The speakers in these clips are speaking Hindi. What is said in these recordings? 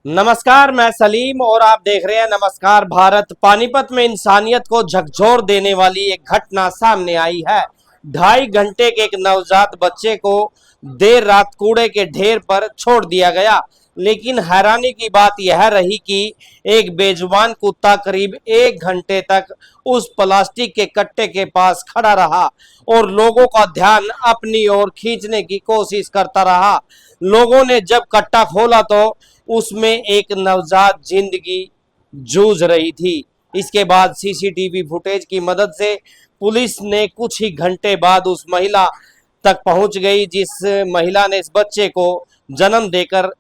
नमस्कार, मैं सलीम और आप देख रहे हैं नमस्कार भारत। पानीपत में इंसानियत को झकझोर देने वाली एक घटना सामने आई है। 2.5 घंटे के एक नवजात बच्चे को देर रात कूड़े के ढेर पर छोड़ दिया गया, लेकिन हैरानी की बात यह रही कि एक बेजुबान कुत्ता करीब 1 घंटे तक उस प्लास्टिक के कट्टे के पास खड़ा रहा और लोगों का ध्यान अपनी ओर खींचने की कोशिश करता रहा। लोगों ने जब कट्टा खोला तो उसमें एक नवजात जिंदगी जूझ रही थी। इसके बाद सीसीटीवी फुटेज की मदद से पुलिस ने कुछ ही घंटे बाद उस महिला तक पहुंच गई, जिस महिला ने इस बच्चे को जन्म देकर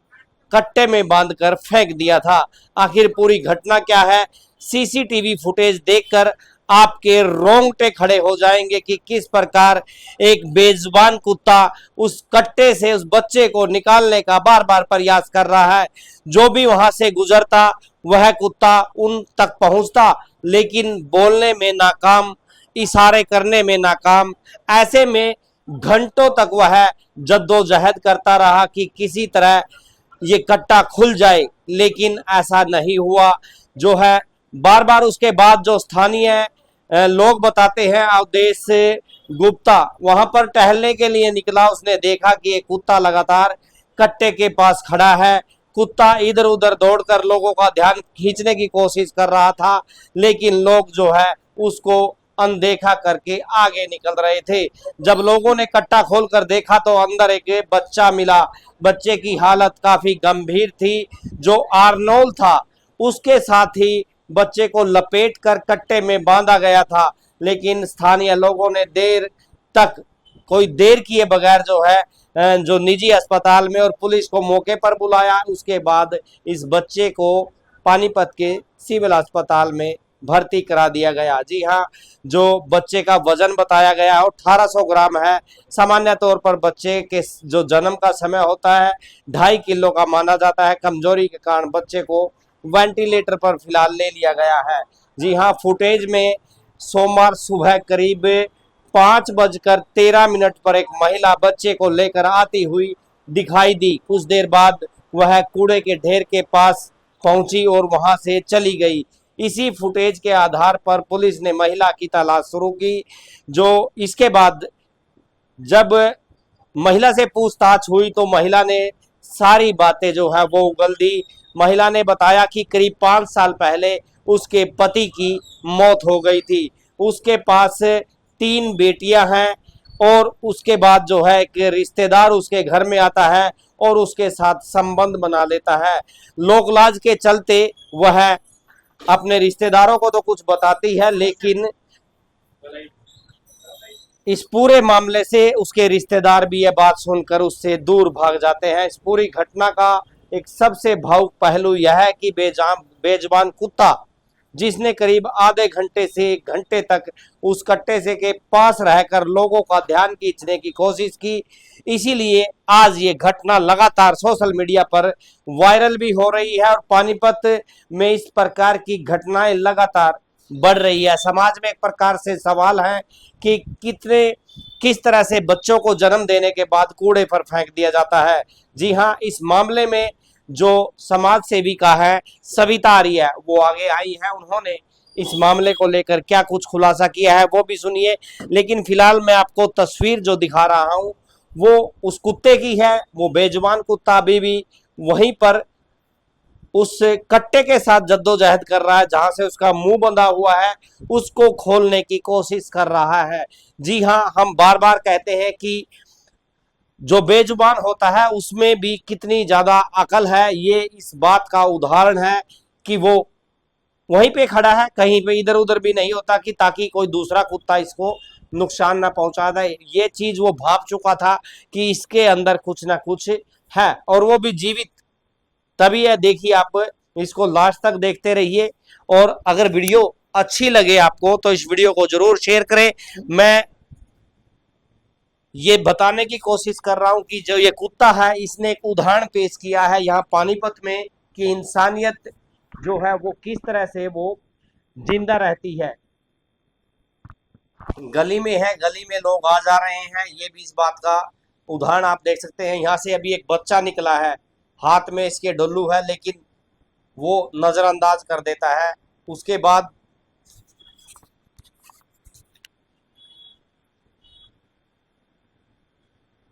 कट्टे में बांधकर फेंक दिया था। आखिर पूरी घटना क्या है, सीसीटीवी फुटेज देखकर आपके रोंगटे खड़े हो जाएंगे कि किस प्रकार एक बेजुबान कुत्ता उस कट्टे से उस बच्चे को निकालने का बार बार प्रयास कर रहा है। जो भी वहां से गुजरता वह कुत्ता उन तक पहुंचता, लेकिन बोलने में नाकाम, इशारे करने में नाकाम। ऐसे में घंटों तक वह जद्दोजहद करता रहा कि किसी तरह ये कट्टा खुल जाए, लेकिन ऐसा नहीं हुआ। जो है बार बार उसके बाद जो स्थानीय लोग बताते हैं, अवधेश गुप्ता वहां पर टहलने के लिए निकला। उसने देखा कि एक कुत्ता लगातार कट्टे के पास खड़ा है। कुत्ता इधर उधर दौड़कर लोगों का ध्यान खींचने की कोशिश कर रहा था, लेकिन लोग जो है उसको अनदेखा करके आगे निकल रहे थे। जब लोगों ने कट्टा खोलकर देखा तो अंदर एक बच्चा मिला। बच्चे की हालत काफी गंभीर थी। जो आर्नोल था उसके साथ ही बच्चे को लपेट कर कट्टे में बांधा गया था, लेकिन स्थानीय लोगों ने देर किए बगैर जो है जो निजी अस्पताल में और पुलिस को मौके पर बुलाया। उसके बाद इस बच्चे को पानीपत के सिविल अस्पताल में भर्ती करा दिया गया। जी हाँ, जो बच्चे का वजन बताया गया है 1800 ग्राम है। सामान्य तौर पर बच्चे के जो जन्म का समय होता है 2.5 किलो का माना जाता है। कमजोरी के कारण बच्चे को वेंटिलेटर पर फिलहाल ले लिया गया है। जी हाँ, फुटेज में सोमवार सुबह करीब 5:13 पर एक महिला बच्चे को लेकर आती हुई दिखाई दी। कुछ देर बाद वह कूड़े के ढेर के पास पहुंची और वहां से चली गई। इसी फुटेज के आधार पर पुलिस ने महिला की तलाश शुरू की। जो इसके बाद जब महिला से पूछताछ हुई तो महिला ने सारी बातें जो है वो उगल दी। महिला ने बताया कि करीब 5 साल पहले उसके पति की मौत हो गई थी। उसके पास 3 बेटियां हैं और उसके बाद जो है कि रिश्तेदार उसके घर में आता है और उसके साथ संबंध बना लेता है। लोकलाज के चलते वह अपने रिश्तेदारों को तो कुछ बताती है, लेकिन इस पूरे मामले से उसके रिश्तेदार भी यह बात सुनकर उससे दूर भाग जाते हैं। इस पूरी घटना का एक सबसे भावुक पहलू यह है कि बेजुबान कुत्ता जिसने करीब आधे घंटे से 1 घंटे तक उस कट्टे से के पास रहकर लोगों का ध्यान खींचने की कोशिश की। इसीलिए आज ये घटना लगातार सोशल मीडिया पर वायरल भी हो रही है और पानीपत में इस प्रकार की घटनाएं लगातार बढ़ रही है। समाज में एक प्रकार से सवाल है कि किस तरह से बच्चों को जन्म देने के बाद कूड़े पर फेंक दिया जाता है। जी हाँ, इस मामले में जो समाज सेविका है सविता आर्य वो आगे आई है। उन्होंने इस मामले को लेकर क्या कुछ खुलासा किया है वो भी सुनिए। लेकिन फिलहाल मैं आपको तस्वीर जो दिखा रहा हूँ वो उस कुत्ते की है। वो बेजुबान कुत्ता अभी भी वहीं पर उस कट्टे के साथ जद्दोजहद कर रहा है, जहां से उसका मुंह बंधा हुआ है उसको खोलने की कोशिश कर रहा है। जी हाँ, हम बार बार कहते हैं कि जो बेजुबान होता है उसमें भी कितनी ज्यादा अकल है। ये इस बात का उदाहरण है कि वो वहीं पे खड़ा है, कहीं पे इधर उधर भी नहीं होता कि ताकि कोई दूसरा कुत्ता इसको नुकसान ना पहुंचा दे। ये चीज वो भाप चुका था कि इसके अंदर कुछ ना कुछ है और वो भी जीवित। तभी है, देखिए आप इसको लास्ट तक देखते रहिए और अगर वीडियो अच्छी लगे आपको तो इस वीडियो को जरूर शेयर करें। मैं ये बताने की कोशिश कर रहा हूं कि जो ये कुत्ता है इसने एक उदाहरण पेश किया है यहाँ पानीपत में कि इंसानियत जो है वो किस तरह से वो जिंदा रहती है। गली में है, गली में लोग आ जा रहे हैं, ये भी इस बात का उदाहरण आप देख सकते हैं। यहाँ से अभी एक बच्चा निकला है, हाथ में इसके डोलू है, लेकिन वो नजरअंदाज कर देता है। उसके बाद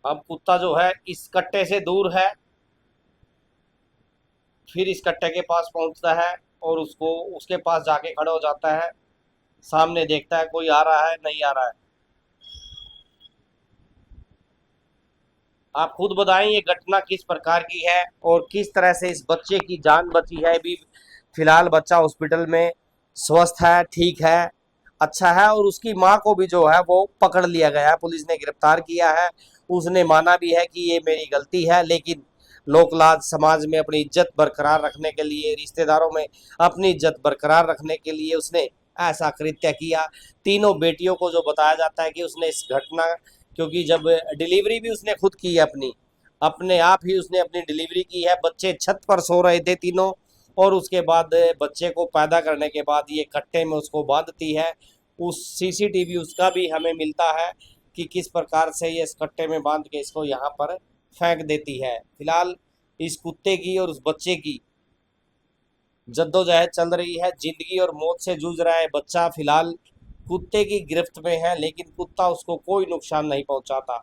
अब कुत्ता जो है इस कट्टे से दूर है, फिर इस कट्टे के पास पहुंचता है और उसको उसके पास जाके खड़ा हो जाता है। सामने देखता है कोई आ रहा है नहीं आ रहा है। आप खुद बताएं ये घटना किस प्रकार की है और किस तरह से इस बच्चे की जान बची है। अभी फिलहाल बच्चा हॉस्पिटल में स्वस्थ है, ठीक है, अच्छा है। और उसकी माँ को भी जो है वो पकड़ लिया गया है, पुलिस ने गिरफ्तार किया है। उसने माना भी है कि ये मेरी गलती है, लेकिन लोक लाज समाज में अपनी इज्जत बरकरार रखने के लिए, रिश्तेदारों में अपनी इज्जत बरकरार रखने के लिए उसने ऐसा कृत्य किया। तीनों बेटियों को जो बताया जाता है कि उसने इस घटना, क्योंकि जब डिलीवरी भी उसने खुद की है अपनी, अपने आप ही उसने अपनी डिलीवरी की है। बच्चे छत पर सो रहे थे तीनों, और उसके बाद बच्चे को पैदा करने के बाद ये कट्टे में उसको बांधती है। उस सीसीटीवी उसका भी हमें मिलता है कि किस प्रकार से ये इस कट्टे में बांध के इसको यहाँ पर फेंक देती है। फिलहाल इस कुत्ते की और उस बच्चे की जद्दोजहद चल रही है, जिंदगी और मौत से जूझ रहा है बच्चा। फिलहाल कुत्ते की गिरफ्त में है, लेकिन कुत्ता उसको कोई नुकसान नहीं पहुंचाता।